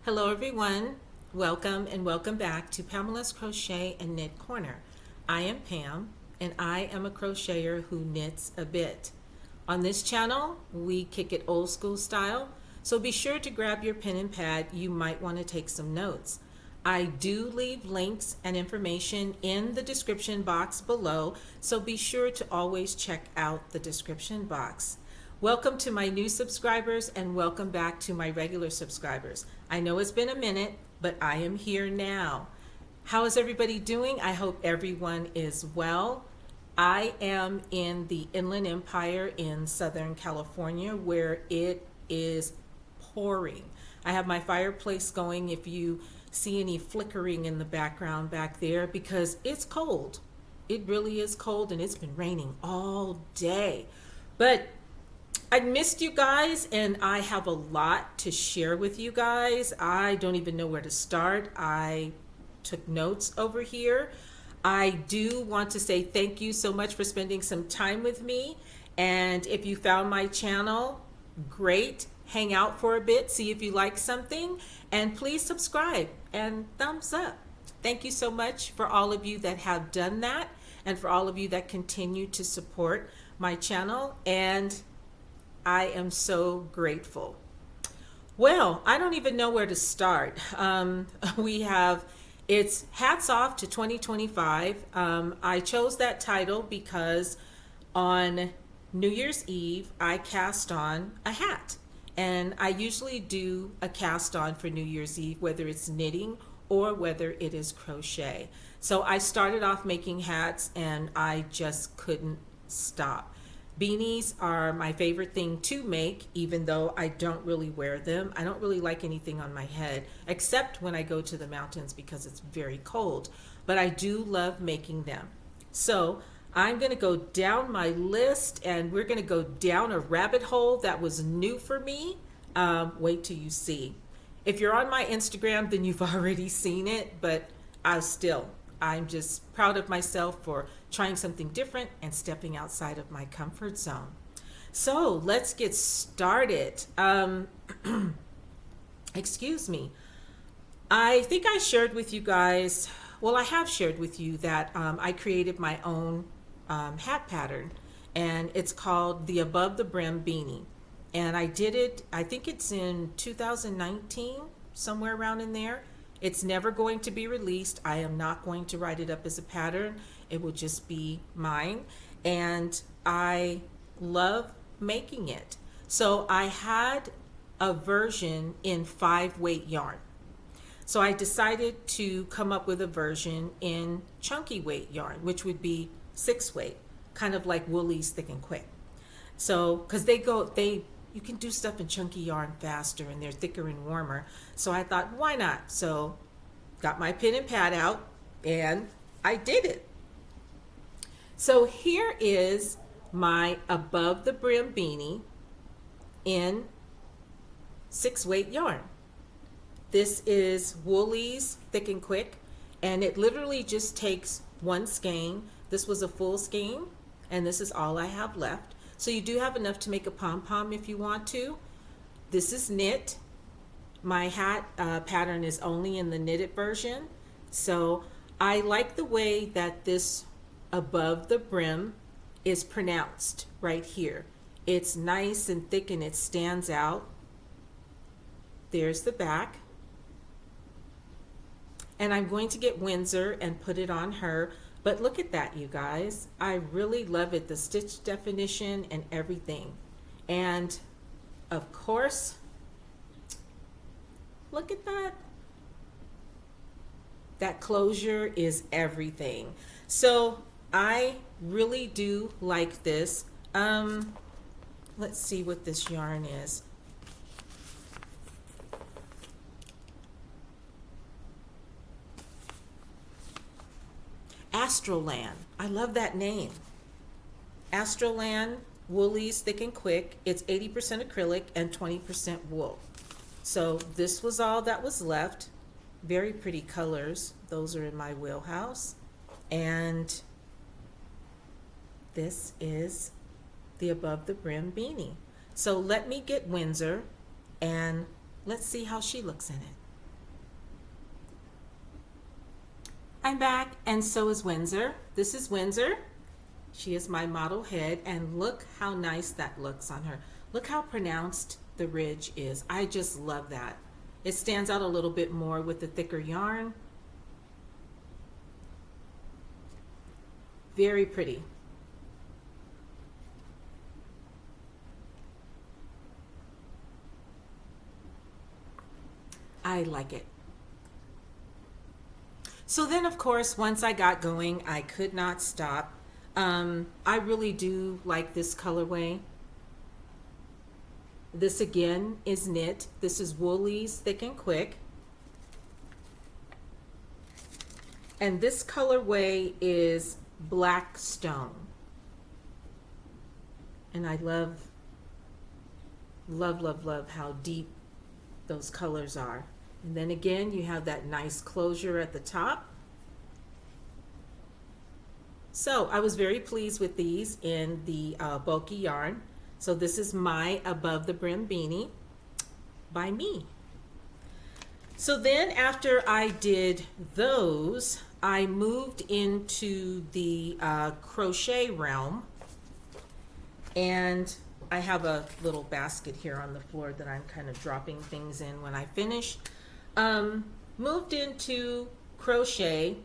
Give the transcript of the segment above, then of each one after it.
Hello everyone, welcome and welcome back to Pamela's Crochet and Knit Corner. I am Pam and I am a crocheter who knits a bit. On this channel we kick it old school style, so be sure to grab your pen and pad, you might want to take some notes. I do leave links and information in the description box below, so be sure to always check out the description box. Welcome to my new subscribers and welcome back to my regular subscribers. I know it's been a minute, but I am here now. How is everybody doing? I hope everyone is well. I am in the Inland Empire in Southern California where it is pouring. I have my fireplace going if you see any flickering in the background back there because it's cold. It really is cold and it's been raining all day. But I missed you guys and I have a lot to share with you guys. I don't even know where to start. I took notes over here. I do want to say thank you so much for spending some time with me. And if you found my channel, great. Hang out for a bit, see if you like something, and please subscribe and thumbs up. Thank you so much for all of you that have done that and for all of you that continue to support my channel. And I am so grateful. Well, I don't even know where to start. It's hats off to 2025. I chose that title because on New Year's Eve, I cast on a hat. And I usually do a cast on for New Year's Eve, whether it's knitting or whether it is crochet. So I started off making hats and I just couldn't stop. Beanies are my favorite thing to make, even though I don't really wear them. I don't really like anything on my head, except when I go to the mountains because it's very cold. But I do love making them. So I'm going to go down my list and we're going to go down a rabbit hole that was new for me. Wait till you see. If you're on my Instagram, then you've already seen it, but I'm just proud of myself for trying something different and stepping outside of my comfort zone. So let's get started. Excuse me. I think I shared with you guys, well, I have shared with you that I created my own hat pattern, and it's called the Above the Brim Beanie. And I did it, I think it's in 2019, somewhere around in there. It's never going to be released. I am not going to write it up as a pattern. It will just be mine. And I love making it. So I had a version in 5-weight yarn. So I decided to come up with a version in chunky weight yarn, which would be 6-weight, kind of like Woolies Thick and Quick. So, because you can do stuff in chunky yarn faster and they're thicker and warmer. So I thought, why not? So got my pen and pad out and I did it. So here is my Above the Brim beanie in 6-weight yarn. This is Woolies Thick and Quick, and it literally just takes one skein. This was a full skein, and this is all I have left. So you do have enough to make a pom-pom if you want to. This is knit. My hat pattern is only in the knitted version. So I like the way that this Above the Brim is pronounced right here. It's nice and thick and it stands out. There's the back. And I'm going to get Wyndsor and put it on her. But look at that, you guys. I really love it, the stitch definition and everything. And of course, look at that. That closure is everything. So I really do like this. Let's see what this yarn is. Astroland. I love that name. Astroland Woolies Thick and Quick. It's 80% acrylic and 20% wool. So this was all that was left. Very pretty colors. Those are in my wheelhouse. And this is the Above the Brim beanie. So let me get Wyndsor and let's see how she looks in it. I'm back, and so is Wyndsor. This is Wyndsor. She is my model head, and look how nice that looks on her. Look how pronounced the ridge is. I just love that. It stands out a little bit more with the thicker yarn. Very pretty. I like it. So then, of course, once I got going, I could not stop. I really do like this colorway. This again is knit. This is Woolies Thick and Quick. And this colorway is Black Stone. And I love, love, love, love how deep those colors are. And then again, you have that nice closure at the top. So I was very pleased with these in the bulky yarn. So this is my Above the Brim beanie by me. So then after I did those, I moved into the crochet realm. And I have a little basket here on the floor that I'm kind of dropping things in when I finish. Moved into crochet,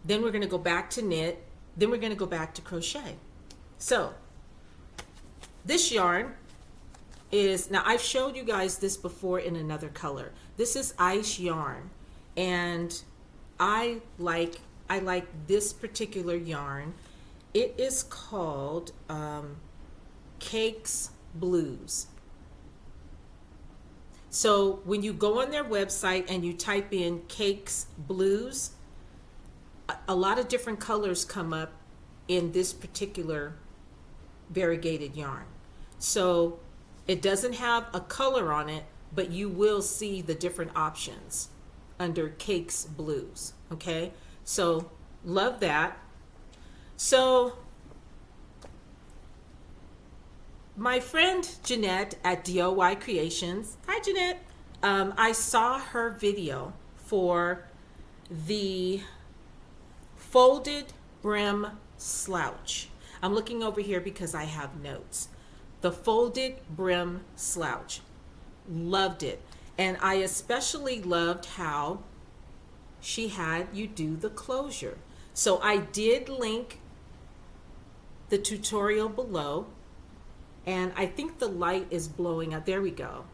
then we're going to go back to knit, then we're going to go back to crochet. So this yarn is, now I've showed you guys this before in another color. This is ice yarn, and I like this particular yarn. It is called Cakes Blues. So when you go on their website and you type in Cakes Blues, a lot of different colors come up in this particular variegated yarn. So it doesn't have a color on it, but you will see the different options under Cakes Blues. Okay, so love that. So my friend Jeanette at DIY Creations, hi Jeanette, I saw her video for the folded brim slouch. I'm looking over here because I have notes. The folded brim slouch. Loved it. And I especially loved how she had you do the closure. So I did link the tutorial below. And I think the light is blowing out. There we go.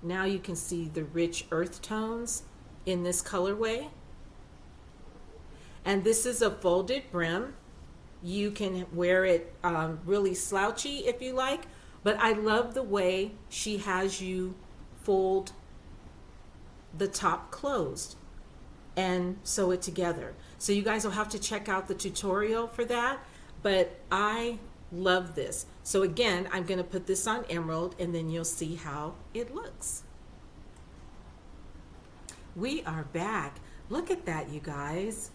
Now you can see the rich earth tones in this colorway. And this is a folded brim. You can wear it really slouchy if you like. But I love the way she has you fold the top closed and sew it together. So you guys will have to check out the tutorial for that. But I love this. So again, I'm going to put this on emerald and then you'll see how it looks. We are back. Look at that, you guys.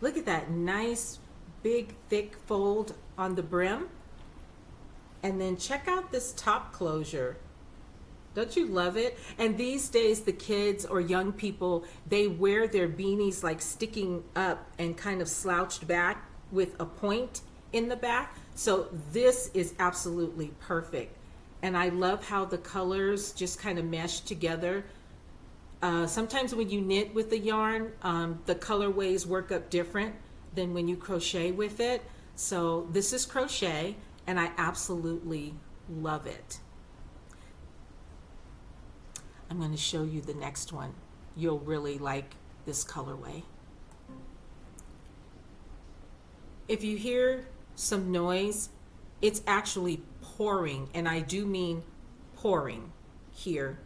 Look at that nice big thick fold on the brim. And then check out this top closure. Don't you love it? And these days the kids or young people, they wear their beanies like sticking up and kind of slouched back with a point in the back. So this is absolutely perfect. And I love how the colors just kind of mesh together. Sometimes when you knit with the yarn, the colorways work up different than when you crochet with it. So this is crochet and I absolutely love it. I'm going to show you the next one. You'll really like this colorway. If you hear some noise, it's actually pouring, and I do mean pouring here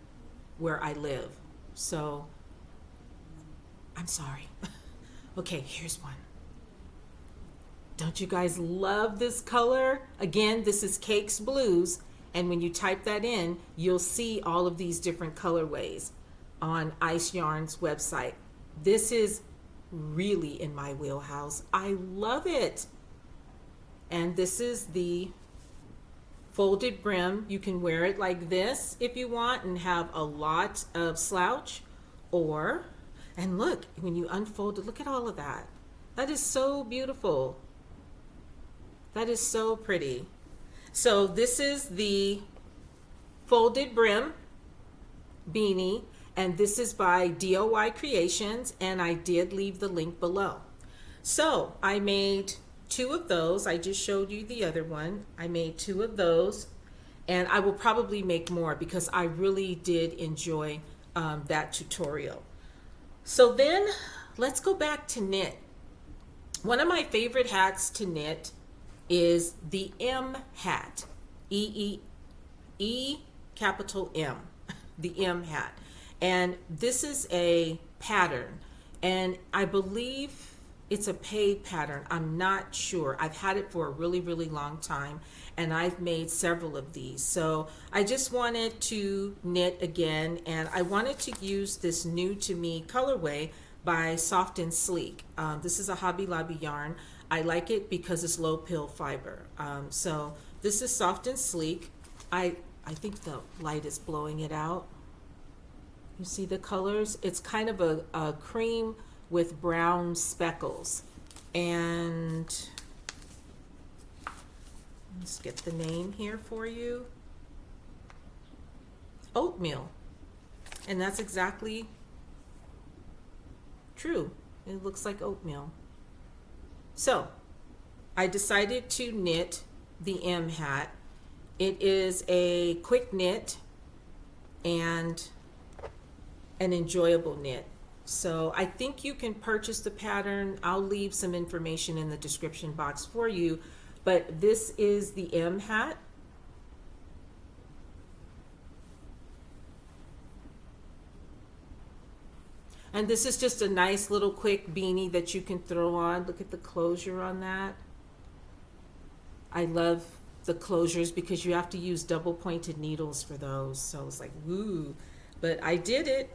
where I live. So I'm sorry. Okay, here's one. Don't you guys love this color? Again, this is Cakes Blues, and when you type that in, you'll see all of these different colorways on Ice Yarn's website. This is really in my wheelhouse. I love it. And this is the folded brim. You can wear it like this if you want and have a lot of slouch, or, and look, when you unfold it, look at all of that. That is so beautiful. That is so pretty. So this is the folded brim beanie, and this is by DOY Creations, and I did leave the link below. So I made 2 of those. I just showed you the other one. I made 2 of those, and I will probably make more because I really did enjoy that tutorial. So then let's go back to knit. One of my favorite hats to knit is the M hat, capital M, the M hat. And this is a pattern, and I believe it's a paid pattern. I'm not sure. I've had it for a really, really long time, and I've made several of these. So I just wanted to knit again, and I wanted to use this new to me colorway by Soft and Sleek. This is a Hobby Lobby yarn. I like it because it's low pill fiber. So this is Soft and Sleek. I think the light is blowing it out. You see the colors? It's kind of a cream with brown speckles. And let's get the name here for you. Oatmeal. And that's exactly true. It looks like oatmeal. So I decided to knit the M hat. It is a quick knit and an enjoyable knit. So I think you can purchase the pattern. I'll leave some information in the description box for you, but this is the M hat. And this is just a nice little quick beanie that you can throw on. Look at the closure on that. I love the closures because you have to use double pointed needles for those. So it's like, woo, but I did it.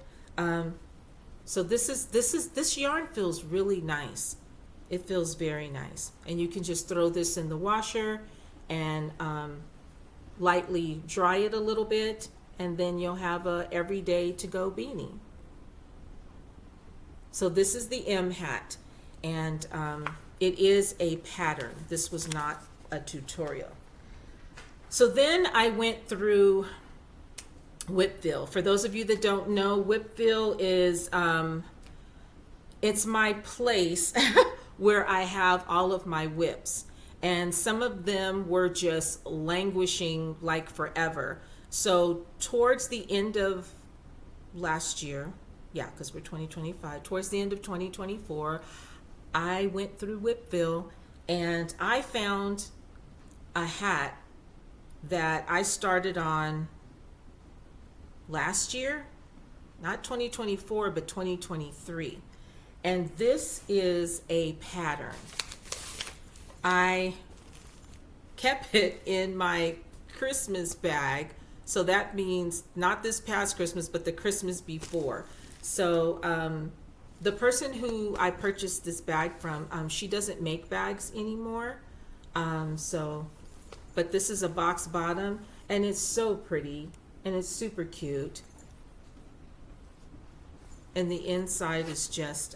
So this yarn feels really nice. It feels very nice. And you can just throw this in the washer and lightly dry it a little bit, and then you'll have a everyday to go beanie. So this is the M hat, and it is a pattern. This was not a tutorial. So then I went through Whipville. For those of you that don't know, Whipville is it's my place where I have all of my whips, and some of them were just languishing like forever. So towards the end of last year, yeah, because we're 2025, towards the end of 2024, I went through Whipville and I found a hat that I started on last year, not 2024, but 2023. And this is a pattern. I kept it in my Christmas bag. So that means not this past Christmas, but the Christmas before. So the person who I purchased this bag from, she doesn't make bags anymore. But this is a box bottom, and it's so pretty, and it's super cute. And the inside is just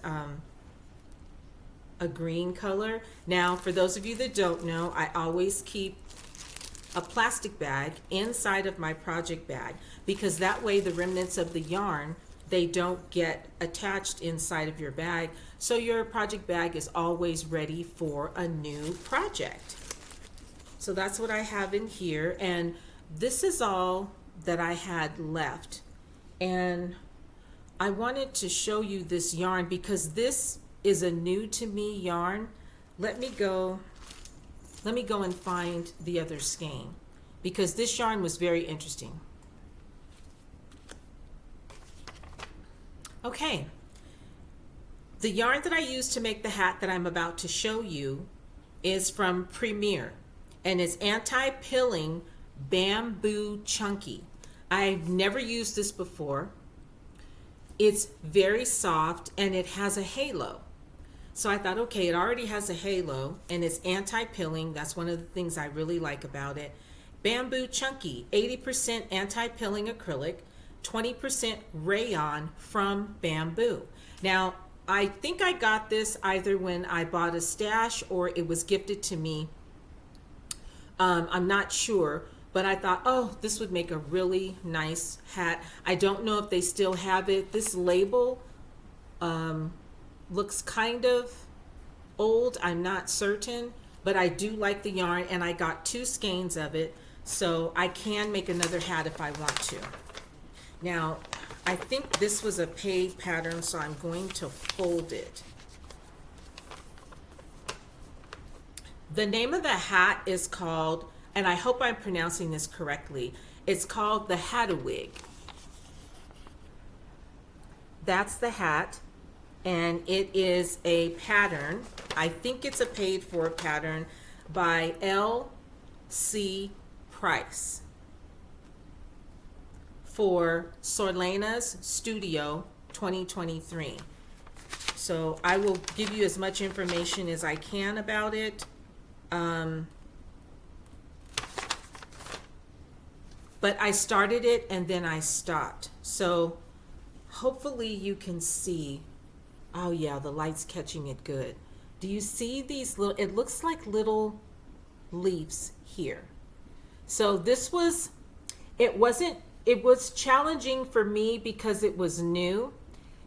a green color. Now, for those of you that don't know, I always keep a plastic bag inside of my project bag, because that way the remnants of the yarn, they don't get attached inside of your bag. So your project bag is always ready for a new project. So that's what I have in here. And this is all that I had left. And I wanted to show you this yarn because this is a new to me yarn. Let me go and find the other skein, because this yarn was very interesting. Okay, the yarn that I used to make the hat that I'm about to show you is from Premier, and it's anti-pilling bamboo chunky. I've never used this before. It's very soft and it has a halo. So I thought, okay, it already has a halo and it's anti-pilling. That's one of the things I really like about it. Bamboo chunky, 80% anti-pilling acrylic, 20% rayon from bamboo. Now, I think I got this either when I bought a stash or it was gifted to me. I'm not sure, but I thought, oh, this would make a really nice hat. I don't know if they still have it. This label looks kind of old. I'm not certain, but I do like the yarn, and I got 2 skeins of it, so I can make another hat if I want to. Now, I think this was a paid pattern, so I'm going to fold it. The name of the hat is called, and I hope I'm pronouncing this correctly, it's called the Haduwig. That's the hat, and it is a pattern. I think it's a paid for pattern by L.C. Price for Sorlena's Studio 2023. So I will give you as much information as I can about it. But I started it and then I stopped. So hopefully you can see. Oh yeah, the light's catching it good. Do you see these little, it looks like little leaves here. So this was, it was challenging for me because it was new.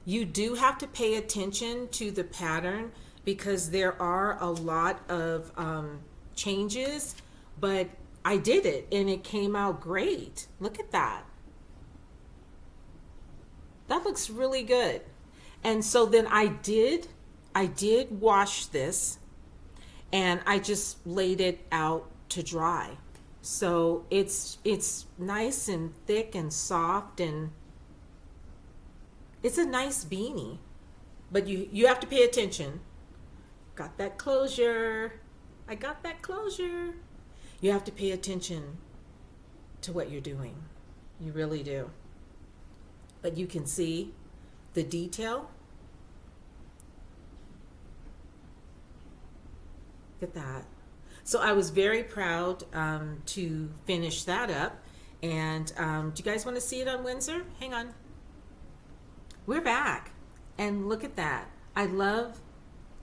You do have to pay attention to the pattern because there are a lot of changes, but I did it and it came out great. Look at that. That looks really good. And so then I did wash this and I just laid it out to dry. So it's nice and thick and soft, and it's a nice beanie, but you have to pay attention. Got that closure. I got that closure. You have to pay attention to what you're doing. You really do. But you can see the detail. Look at that. So I was very proud to finish that up. And do you guys want to see it on Wyndsor? Hang on. We're back. And look at that. I love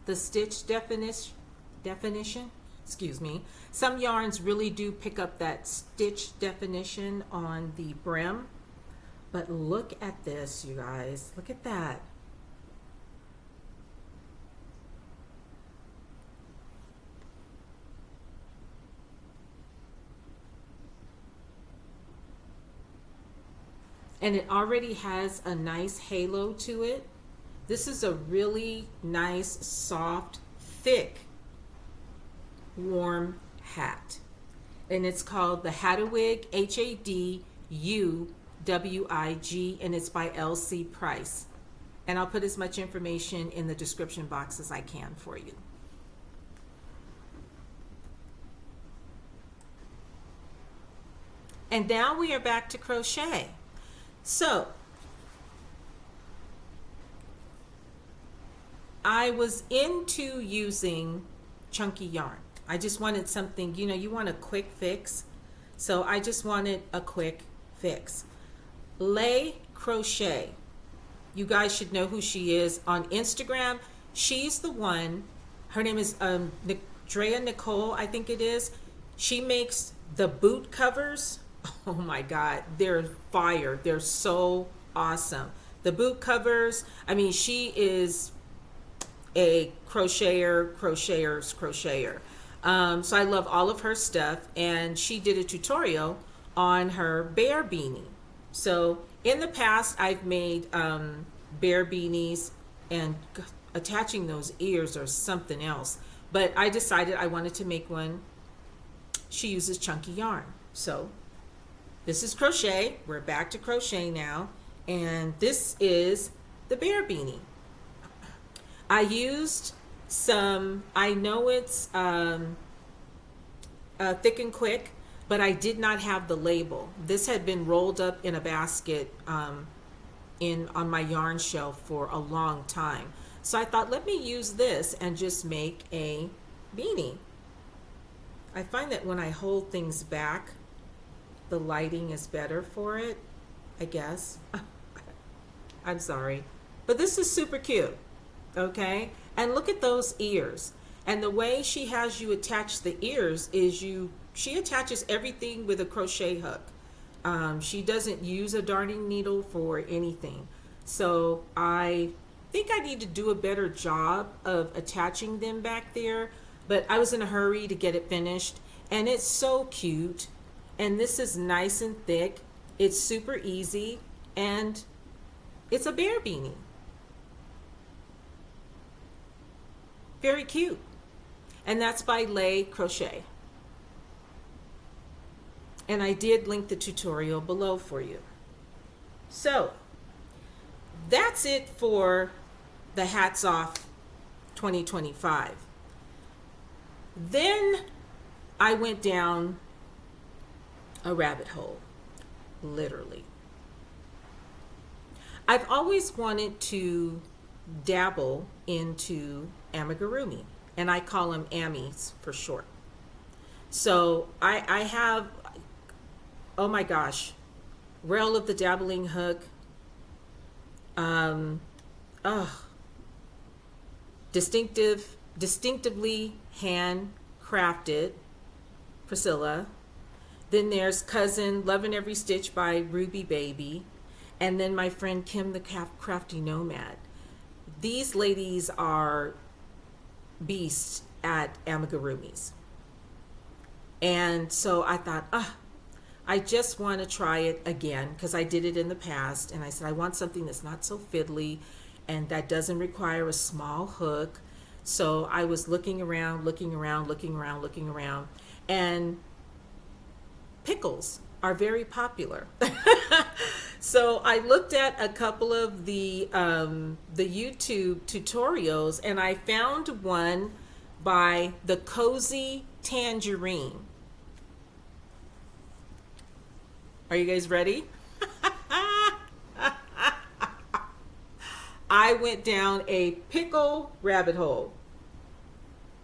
the stitch definition. Excuse me. Some yarns really do pick up that stitch definition on the brim. But look at this, you guys. Look at that. And it already has a nice halo to it. This is a really nice, soft, thick, warm hat. And it's called the Haduwig, Haduwig, and it's by L.C. Price. And I'll put as much information in the description box as I can for you. And now we are back to crochet. So I was into using chunky yarn. I just wanted something, you want a quick fix. So I just wanted a quick fix. Leggy Crochet. You guys should know who she is on Instagram. She's the one. Her name is Drea Nicole, I think it is. She makes the boot covers. Oh my God, they're fire. They're so awesome. The boot covers, I mean, she is a crocheter's crocheter. So I love all of her stuff, and she did a tutorial on her bear beanie. So in the past, I've made bear beanies, and attaching those ears or something else. But I decided I wanted to make one. She uses chunky yarn. So this is crochet. We're back to crochet now. And this is the bear beanie. I used some, I know it's Thick and Quick, but I did not have the label. This had been rolled up in a basket on my yarn shelf for a long time. So I thought, let me use this and just make a beanie. I find that when I hold things back, the lighting is better for it, I guess. I'm sorry. But this is super cute. Okay, and look at those ears. And the way she has you attach the ears is she attaches everything with a crochet hook. She doesn't use a darning needle for anything. So I think I need to do a better job of attaching them back there, but I was in a hurry to get it finished, and it's so cute. And this is nice and thick. It's super easy, and it's a bear beanie. Very cute. And that's by Leggy Crochet. And I did link the tutorial below for you. So that's it for the Hats Off 2025. Then I went down a rabbit hole, literally. I've always wanted to dabble into amigurumi, and I call them Amis for short. So I have, oh my gosh, Rail of the Dabbling Hook, distinctively handcrafted Priscilla. Then there's Cousin Lovin' Every Stitch by Ruby Baby, and then my friend Kim the Crafty Nomad. These ladies are beasts at amigurumis. And so I thought, I just want to try it again because I did it in the past. And I said, I want something that's not so fiddly and that doesn't require a small hook. So I was looking around, and pickles are very popular. So I looked at a couple of the YouTube tutorials, and I found one by the Cozy Tangerine. Are you guys ready? I went down a pickle rabbit hole.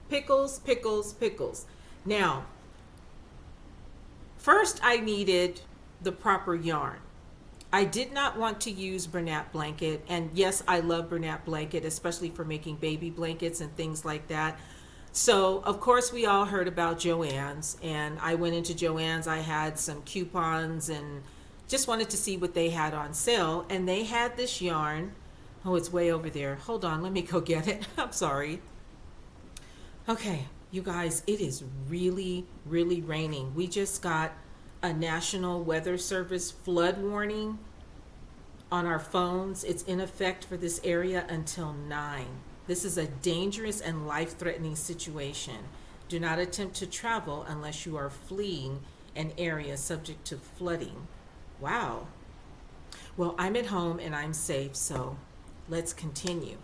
Pickles, pickles, pickles. Now, first I needed the proper yarn. I did not want to use Bernat blanket, and yes, I love Bernat blanket, especially for making baby blankets and things like that. So, of course, we all heard about Joann's, and I went into Joann's. I had some coupons and just wanted to see what they had on sale, and they had this yarn. Oh, it's way over there. Hold on, let me go get it. I'm sorry. Okay, you guys, it is really, really raining. We just got a National Weather Service flood warning on our phones. It's in effect for this area until 9. This is a dangerous and life-threatening situation. Do not attempt to travel unless you are fleeing an area subject to flooding. Wow. Well, I'm at home and I'm safe, so let's continue.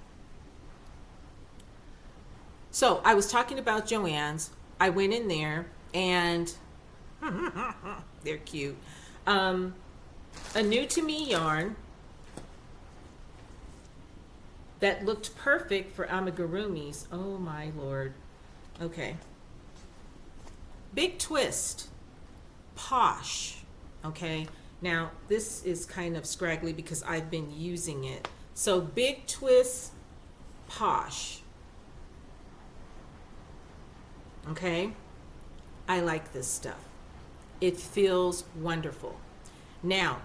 So I was talking about Joann's. I went in there and they're cute. A new to me yarn that looked perfect for amigurumis. Oh my Lord. Okay. Big Twist. Posh. Okay. Now this is kind of scraggly because I've been using it. So Big Twist Posh. Okay. I like this stuff. It feels wonderful. Now,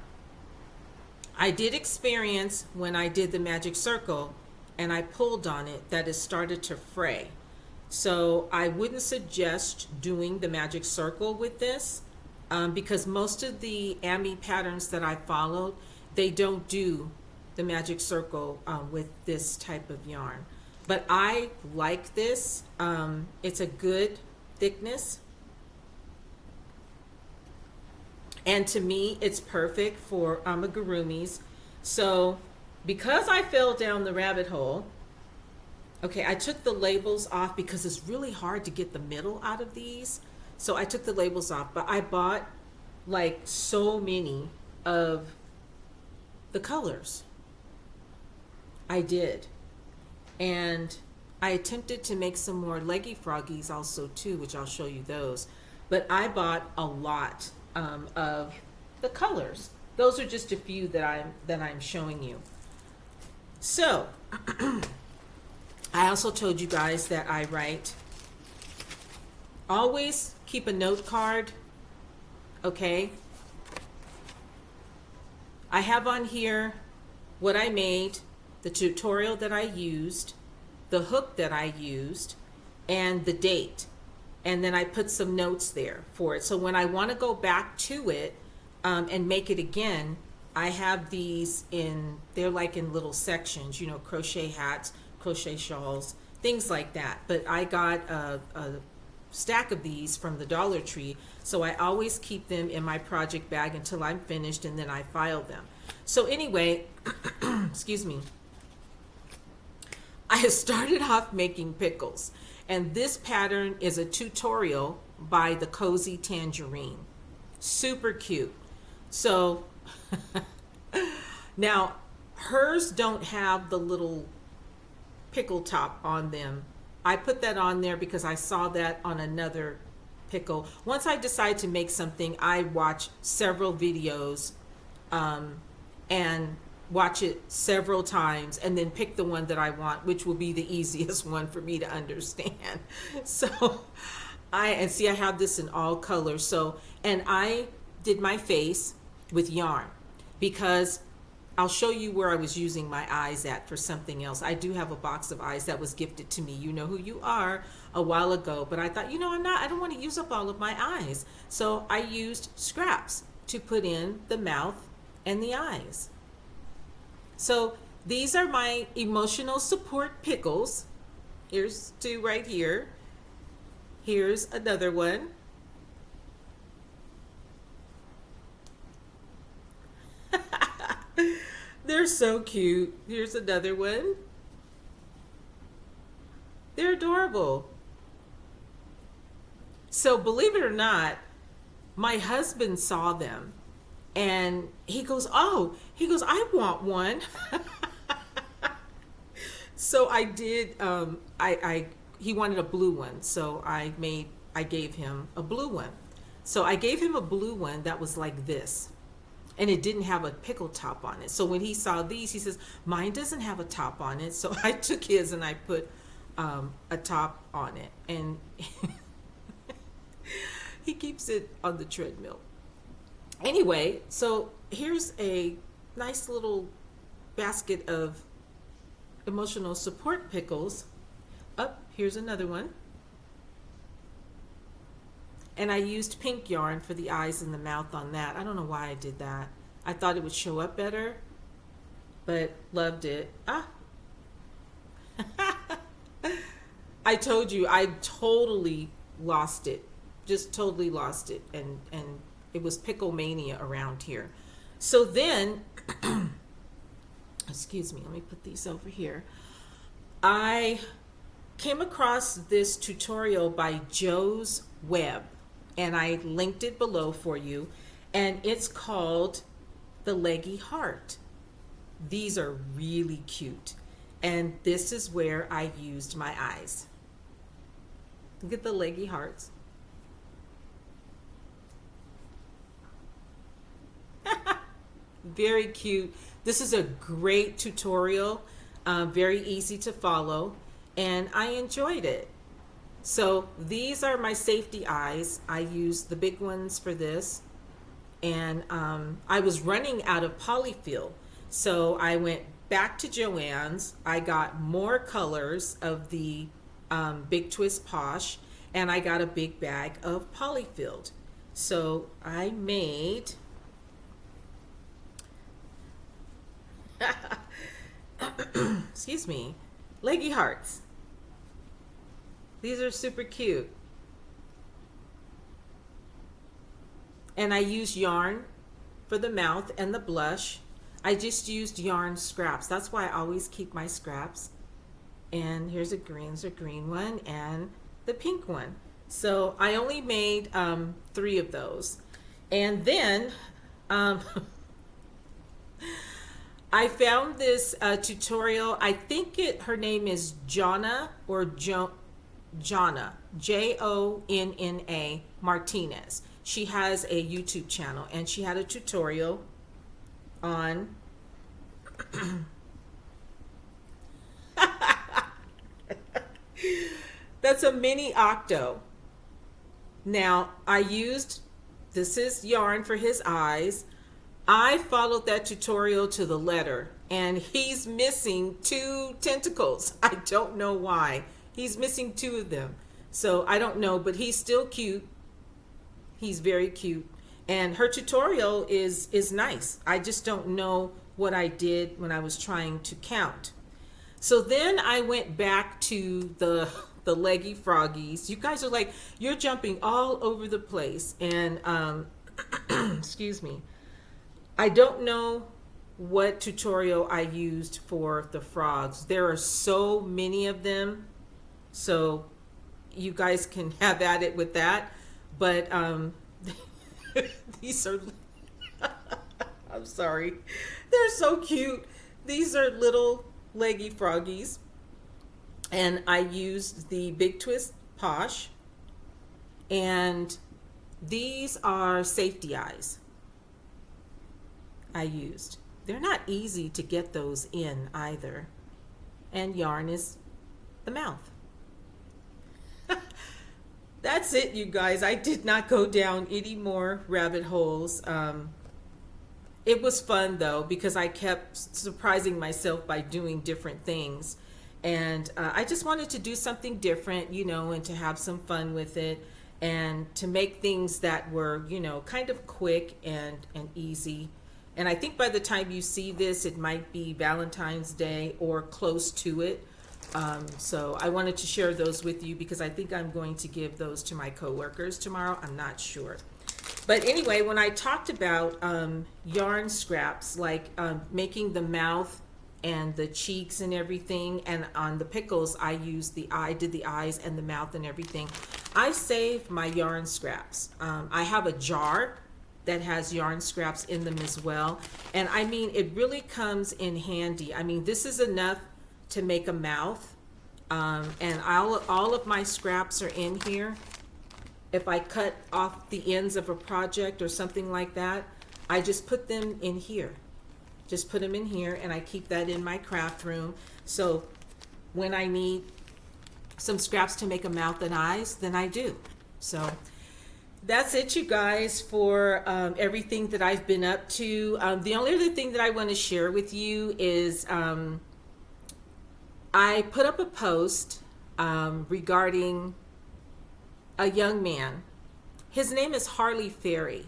I did experience when I did the magic circle and I pulled on it that it started to fray. So I wouldn't suggest doing the magic circle with this because most of the Ami patterns that I followed, they don't do the magic circle with this type of yarn. But I like this. It's a good thickness. And to me, it's perfect for amigurumis. So because I fell down the rabbit hole, okay, I took the labels off because it's really hard to get the middle out of these. So I took the labels off, but I bought like so many of the colors. I did. And I attempted to make some more leggy froggies also too, which I'll show you those. But I bought a lot of the colors. Those are just a few that I'm showing you. So I also told you guys that I write. Always keep a note card, okay? I have on here what I made, the tutorial that I used, the hook that I used, and the date. And then I put some notes there for it. So when I want to go back to it and make it again, I have these they're like in little sections, you know, crochet hats, crochet shawls, things like that. But I got a stack of these from the Dollar Tree, so I always keep them in my project bag until I'm finished, and then I file them. So anyway, excuse me, I started off making pickles, and this pattern is a tutorial by the Cozy Tangerine. Super cute. So now hers don't have the little pickle top on them. I put that on there because I saw that on another pickle. Once I decide to make something, I watch several videos and watch it several times and then pick the one that I want, which will be the easiest one for me to understand. So I have this in all colors. So, and I did my face with yarn because I'll show you where I was using my eyes at for something else. I do have a box of eyes that was gifted to me. You know who you are, a while ago. But I thought, you know, I don't want to use up all of my eyes. So I used scraps to put in the mouth and the eyes. So these are my emotional support pickles. Here's two right here. Here's another one. They're so cute. Here's another one. They're adorable. So believe it or not, my husband saw them and he goes, I want one. So I did, he wanted a blue one. So I gave him a blue one. So I gave him a blue one that was like this. And it didn't have a pickle top on it. So when he saw these, he says, mine doesn't have a top on it. So I took his and I put a top on it. And he keeps it on the treadmill. Anyway, so here's a nice little basket of emotional support pickles. Here's another one. And I used pink yarn for the eyes and the mouth on that. I don't know why I did that. I thought it would show up better, but loved it. I told you, I totally lost it. Just totally lost it. And it was pickle mania around here. So then, excuse me, let me put these over here. I came across this tutorial by Joe's Web. And I linked it below for you. And it's called the Leggy Heart. These are really cute. And this is where I used my eyes. Look at the Leggy Hearts. Very cute. This is a great tutorial. Very easy to follow. And I enjoyed it. So these are my safety eyes. I used the big ones for this. And I was running out of polyfill. So I went back to Joann's. I got more colors of the Big Twist Posh. And I got a big bag of polyfilled. So I made... excuse me, Leggy Hearts. These are super cute. And I used yarn for the mouth and the blush. I just used yarn scraps. That's why I always keep my scraps. And here's a green one and the pink one. So I only made 3 of those. And then I found this tutorial. I think her name is Jonna or Jonna, Jonna Martinez. She has a YouTube channel and she had a tutorial on That's a mini Octo. Now, this is yarn for his eyes. I followed that tutorial to the letter, and he's missing 2 tentacles. I don't know why. He's missing 2 of them. So I don't know, but he's still cute. He's very cute. And her tutorial is nice. I just don't know what I did when I was trying to count. So then I went back to the leggy froggies. You guys are like, you're jumping all over the place. And excuse me. I don't know what tutorial I used for the frogs. There are so many of them. So you guys can have at it with that. But these are, I'm sorry. They're so cute. These are little leggy froggies. And I used the Big Twist Posh. And these are safety eyes I used. They're not easy to get those in either. And yarn is the mouth. That's it, you guys. I did not go down any more rabbit holes. It was fun though, because I kept surprising myself by doing different things. And I just wanted to do something different, you know, and to have some fun with it, and to make things that were, you know, kind of quick and easy. And I think by the time you see this, it might be Valentine's Day or close to it. So I wanted to share those with you because I think I'm going to give those to my coworkers tomorrow. I'm not sure. But anyway, when I talked about yarn scraps, like making the mouth and the cheeks and everything, and on the pickles I used did the eyes and the mouth and everything. I save my yarn scraps. I have a jar that has yarn scraps in them as well, and I mean, it really comes in handy. I mean, this is enough to make a mouth, and all of my scraps are in here. If I cut off the ends of a project or something like that, I just put them in here. Just put them in here, and I keep that in my craft room. So when I need some scraps to make a mouth and eyes, then I do. So that's it, you guys, for everything that I've been up to. The only other thing that I want to share with you is I put up a post regarding a young man. His name is Harley Ferry,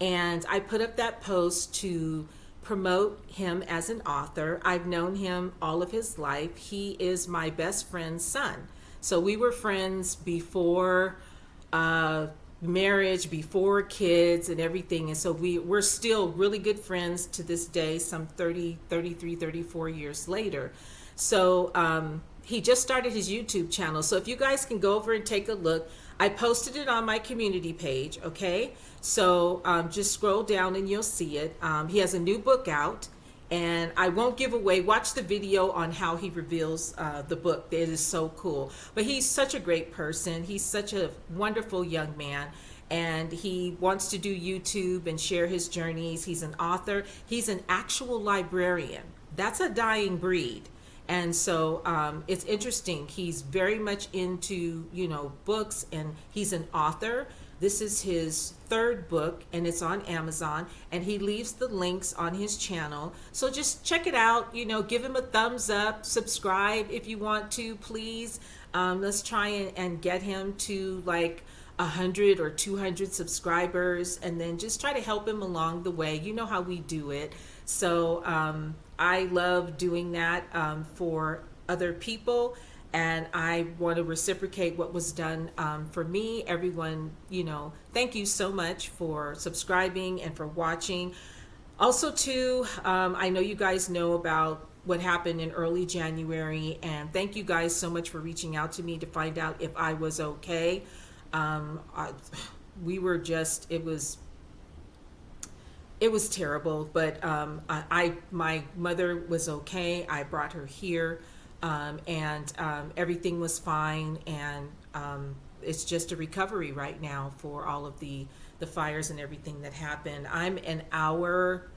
and I put up that post to promote him as an author. I've known him all of his life. He is my best friend's son. So we were friends before marriage, before kids and everything. And so we're still really good friends to this day, some 30, 33, 34 years later. So he just started his YouTube channel. So if you guys can go over and take a look, I posted it on my community page, okay? So just scroll down and you'll see it. He has a new book out, and I won't give away. Watch the video on how he reveals the book. It is so cool. But he's such a great person. He's such a wonderful young man, and he wants to do YouTube and share his journeys. He's an author. He's an actual librarian. That's a dying breed. And so it's interesting. He's very much into, you know, books, and he's an author. This is his 3rd book, and it's on Amazon, and he leaves the links on his channel. So just check it out, you know, give him a thumbs up, subscribe if you want to, please. Let's try and get him to like 100 or 200 subscribers, and then just try to help him along the way. You know how we do it. So I love doing that for other people, and I want to reciprocate what was done for me. Everyone, you know, thank you so much for subscribing and for watching. Also too, I know you guys know about what happened in early January, and thank you guys so much for reaching out to me to find out if I was okay. We were just, it was terrible, but my mother was okay. I brought her here, and everything was fine, and it's just a recovery right now for all of the fires and everything that happened. I'm an hour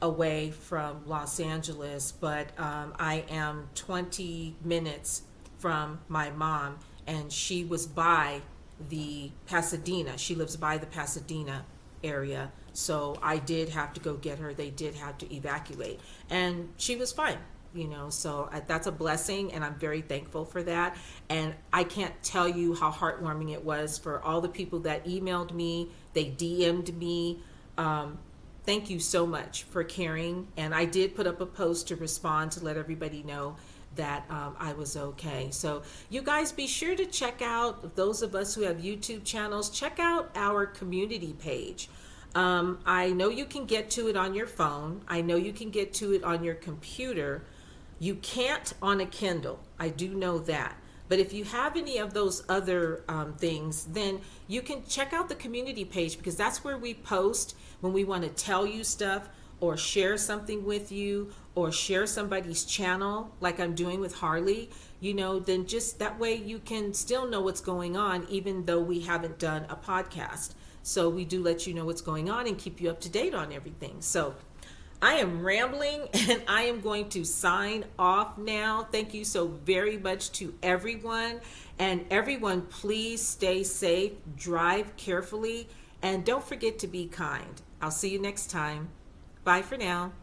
away from Los Angeles, but I am 20 minutes from my mom, and she was by the Pasadena. She lives by the Pasadena area. So I did have to go get her. They did have to evacuate, and she was fine. So that's a blessing, and I'm very thankful for that. And I can't tell you how heartwarming it was for all the people that emailed me, they DM'd me. Thank you so much for caring. And I did put up a post to respond to let everybody know that I was okay. So you guys be sure to check out, those of us who have YouTube channels, check out our community page. I know you can get to it on your phone. I know you can get to it on your computer. You can't on a Kindle. I do know that. But if you have any of those other things, then you can check out the community page, because that's where we post when we want to tell you stuff or share something with you or share somebody's channel like I'm doing with Harley, then just that way you can still know what's going on even though we haven't done a podcast. So we do let you know what's going on and keep you up to date on everything. So I am rambling and I am going to sign off now. Thank you so very much to everyone. And everyone, please stay safe, drive carefully, and don't forget to be kind. I'll see you next time. Bye for now.